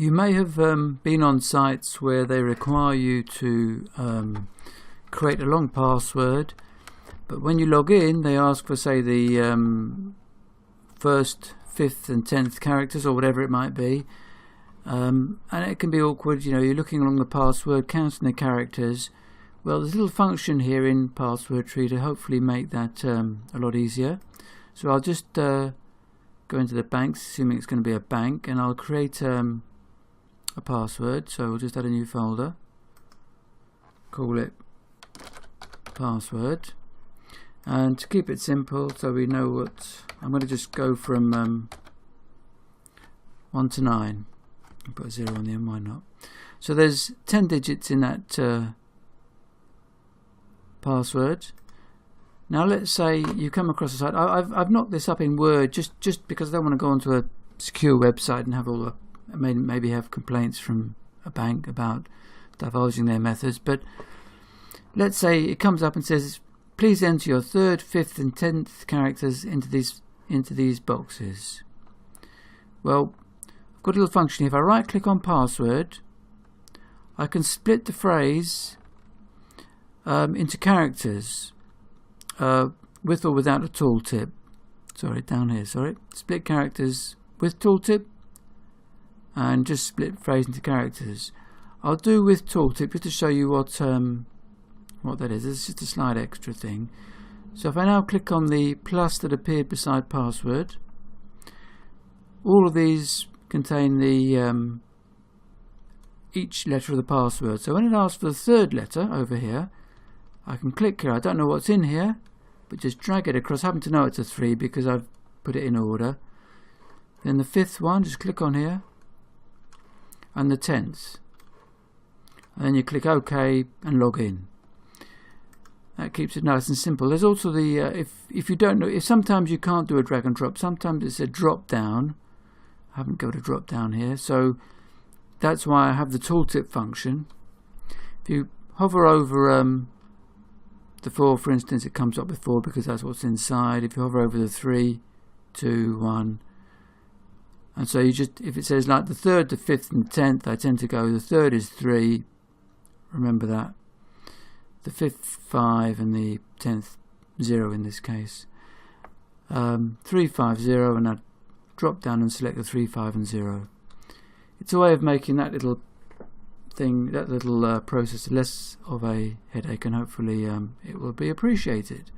You may have been on sites where they require you to create a long password, but when you log in they ask for, say, the first, 5th and 10th characters or whatever it might be, and it can be awkward. You know, you're looking along the password, counting the characters. Well, there's a little function here in Password Tree to hopefully make that a lot easier. So I'll just go into the banks, assuming it's going to be a bank, and I'll create a password. So we'll just add a new folder, call it password, and to keep it simple, so we know what, I'm going to just go from 1 to 9 and put a 0 on the end. Why not? So there's 10 digits in that password. Now let's say you come across a site. I've knocked this up in Word just because I don't want to go onto a secure website and have all the, maybe have complaints from a bank about divulging their methods. But let's say it comes up and says, please enter your 3rd, 5th and 10th characters into these boxes. Well, I've got a little function. If I right click on password, I can split the phrase into characters, with or without a tooltip. Sorry, down here, sorry. Split characters with tooltip, and just split phrase into characters. I'll do with tooltip just to show you what that is. It's just a slight extra thing. So if I now click on the plus that appeared beside password, all of these contain the each letter of the password. So when it asks for the 3rd letter over here, I can click here. I don't know what's in here, but just drag it across. I happen to know it's a 3 because I've put it in order. Then the 5th one, just click on here, and the 10th. And then you click OK and log in. That keeps it nice and simple. There's also the if you don't know, if sometimes you can't do a drag and drop, sometimes it's a drop down. I haven't got a drop down here, so that's why I have the tooltip function. If you hover over the 4, for instance, it comes up with 4 because that's what's inside. If you hover over the 3, 2, 1, and so you just, if it says like the 3rd, the 5th and 10th, I tend to go the 3rd is 3, remember that, the 5th 5 and the 10th 0 in this case, 3, 5, 0, and I drop down and select the 3, 5 and 0. It's a way of making that little thing, that little process less of a headache, and hopefully it will be appreciated.